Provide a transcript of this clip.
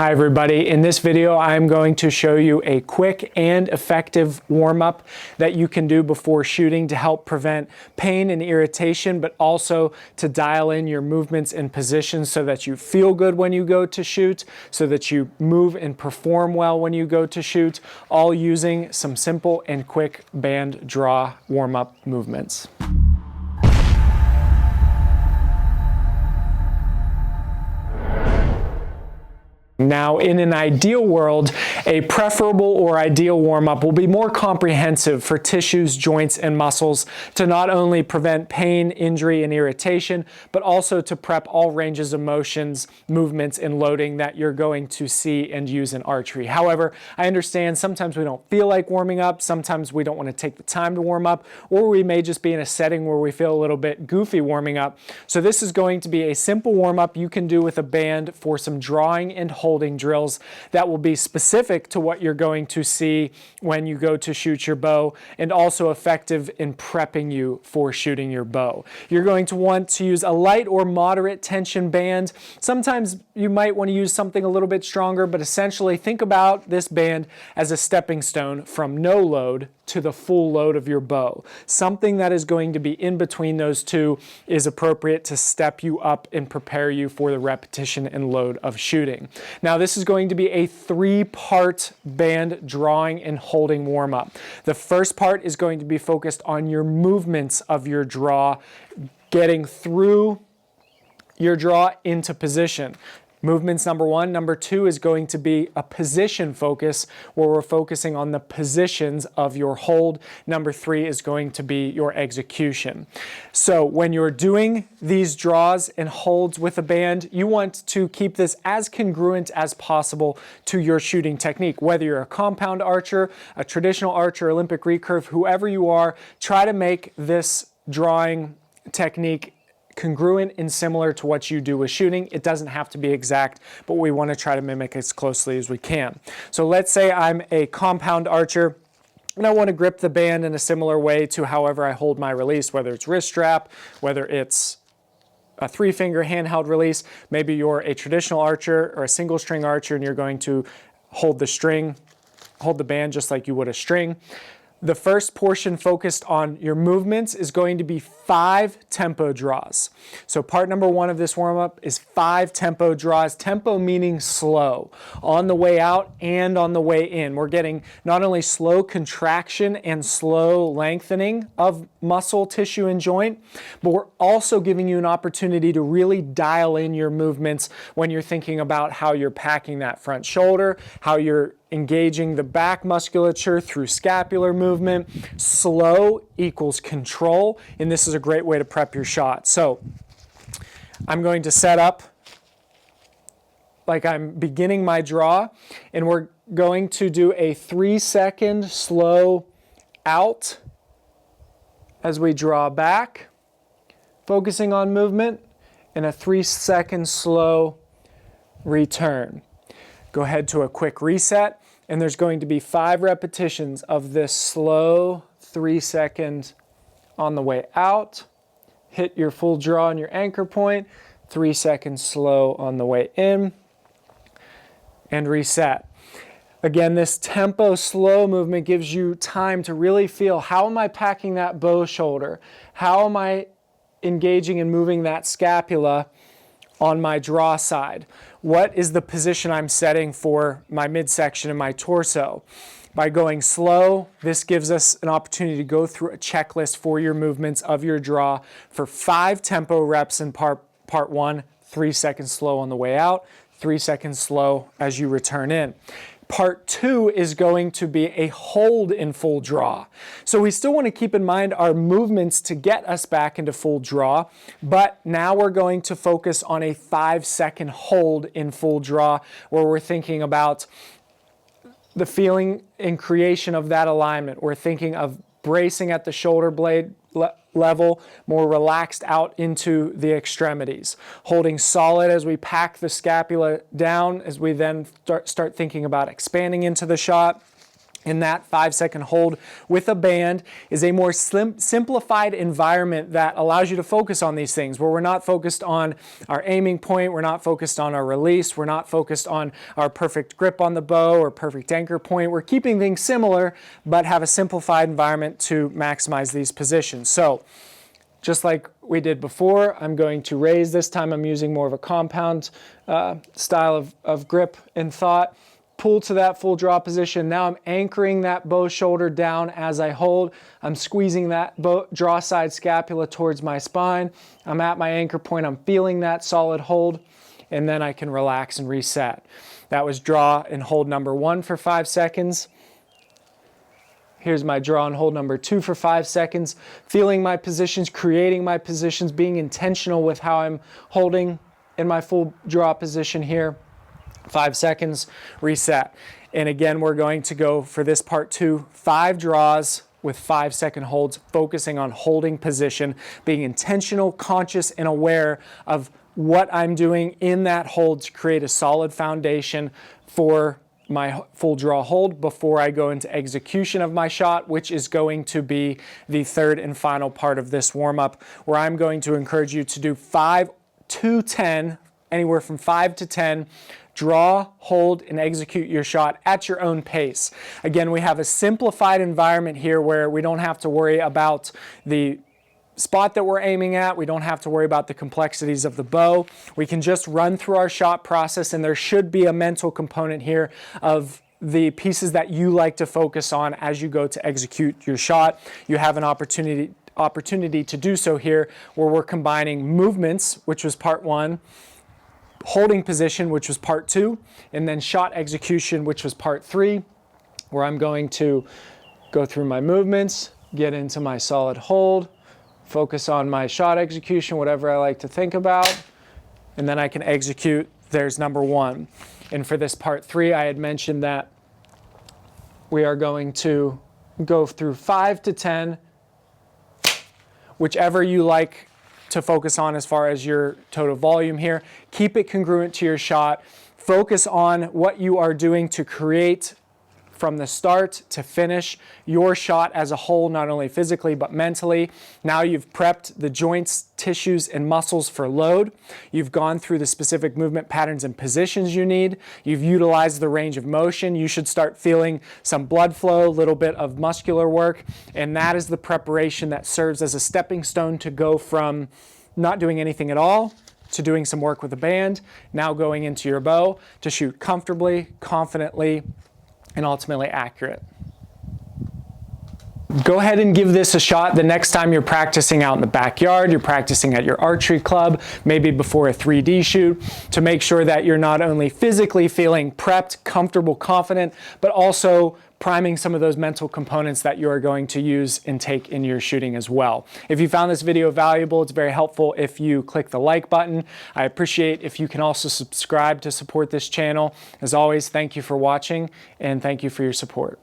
Hi everybody, in this video I'm going to show you a quick and effective warm-up that you can do before shooting to help prevent pain and irritation, but also to dial in your movements and positions so that you feel good when you go to shoot, so that you move and perform well when you go to shoot, all using some simple and quick band draw warm-up movements. Now, in an ideal world, a preferable or ideal warm-up will be more comprehensive for tissues, joints, and muscles to not only prevent pain, injury, and irritation, but also to prep all ranges of motions, movements, and loading that you're going to see and use in archery. However, I understand sometimes we don't feel like warming up, sometimes we don't want to take the time to warm up, or we may just be in a setting where we feel a little bit goofy warming up. So this is going to be a simple warm-up you can do with a band for some drawing and holding drills that will be specific to what you're going to see when you go to shoot your bow, and also effective in prepping you for shooting your bow. You're going to want to use a light or moderate tension band. Sometimes you might want to use something a little bit stronger, but essentially think about this band as a stepping stone from no load to the full load of your bow. Something that is going to be in between those two is appropriate to step you up and prepare you for the repetition and load of shooting. Now, this is going to be a three-part band drawing and holding warm-up. The first part is going to be focused on your movements of your draw, getting through your draw into position. Movements number one. Number two is going to be a position focus, where we're focusing on the positions of your hold. Number three is going to be your execution. So when you're doing these draws and holds with a band, you want to keep this as congruent as possible to your shooting technique. Whether you're a compound archer, a traditional archer, Olympic recurve, whoever you are, try to make this drawing technique congruent and similar to what you do with shooting. It doesn't have to be exact, but we want to try to mimic as closely as we can. So let's say I'm a compound archer and I want to grip the band in a similar way to however I hold my release, whether it's wrist strap, whether it's a three-finger handheld release. Maybe you're a traditional archer or a single string archer and you're going to hold the band just like you would a string. The first portion focused on your movements is going to be 5 tempo draws. So part number one of this warm-up is 5 tempo draws. Tempo meaning slow, on the way out and on the way in. We're getting not only slow contraction and slow lengthening of muscle, tissue, and joint, but we're also giving you an opportunity to really dial in your movements when you're thinking about how you're packing that front shoulder, how you're engaging the back musculature through scapular movement. Slow equals control, and this is a great way to prep your shot. So I'm going to set up like I'm beginning my draw, and we're going to do a 3-second slow out as we draw back, focusing on movement, and a 3-second slow return. Go ahead to a quick reset, and there's going to be 5 repetitions of this slow 3-second on the way out. Hit your full draw on your anchor point, 3 seconds slow on the way in, and reset. Again, this tempo slow movement gives you time to really feel, how am I packing that bow shoulder? How am I engaging and moving that scapula on my draw side? What is the position I'm setting for my midsection and my torso? By going slow, this gives us an opportunity to go through a checklist for your movements of your draw for 5 tempo reps in part 1, 3 seconds slow on the way out, 3 seconds slow as you return in. Part 2 is going to be a hold in full draw. So we still want to keep in mind our movements to get us back into full draw, but now we're going to focus on a 5-second hold in full draw, where we're thinking about the feeling and creation of that alignment. We're thinking of bracing at the shoulder blade level, more relaxed out into the extremities. Holding solid as we pack the scapula down, as we then start thinking about expanding into the shot. in that 5-second hold with a band is a more simplified environment that allows you to focus on these things, where we're not focused on our aiming point, we're not focused on our release, we're not focused on our perfect grip on the bow or perfect anchor point. We're keeping things similar, but have a simplified environment to maximize these positions. So just like we did before, I'm going to raise. This time I'm using more of a compound style of grip and thought. Pull to that full draw position. Now I'm anchoring that bow shoulder down as I hold. I'm squeezing that draw side scapula towards my spine. I'm at my anchor point. I'm feeling that solid hold, and then I can relax and reset. That was draw and hold number 1 for 5 seconds. Here's my draw and hold number 2 for 5 seconds. Feeling my positions, creating my positions, being intentional with how I'm holding in my full draw position here. 5 seconds, reset. And again, we're going to go for this part 2, 5 draws with 5-second holds, focusing on holding position, being intentional, conscious, and aware of what I'm doing in that hold to create a solid foundation for my full draw hold before I go into execution of my shot, which is going to be the third and final part of this warm-up, where I'm going to encourage you to do 5 to 10, anywhere from 5 to 10, draw, hold, and execute your shot at your own pace. Again, we have a simplified environment here where we don't have to worry about the spot that we're aiming at. We don't have to worry about the complexities of the bow. We can just run through our shot process, and there should be a mental component here of the pieces that you like to focus on as you go to execute your shot. You have an opportunity to do so here, where we're combining movements, which was part 1, holding position, which was part 2, and then shot execution, which was part 3, where I'm going to go through my movements, get into my solid hold, focus on my shot execution, whatever I like to think about, and then I can execute. There's number 1. And for this part 3, I had mentioned that we are going to go through 5 to 10, whichever you like to focus on as far as your total volume here. Keep it congruent to your shot. Focus on what you are doing to create from the start to finish your shot as a whole, not only physically but mentally. Now you've prepped the joints, tissues, and muscles for load. You've gone through the specific movement patterns and positions you need. You've utilized the range of motion. You should start feeling some blood flow, a little bit of muscular work, and that is the preparation that serves as a stepping stone to go from not doing anything at all to doing some work with a band, now going into your bow to shoot comfortably, confidently, and ultimately accurate. Go ahead and give this a shot the next time you're practicing out in the backyard, you're practicing at your archery club, maybe before a 3D shoot, to make sure that you're not only physically feeling prepped, comfortable, confident, but also priming some of those mental components that you are going to use and take in your shooting as well. If you found this video valuable, it's very helpful if you click the like button. I appreciate if you can also subscribe to support this channel. As always, thank you for watching, and thank you for your support.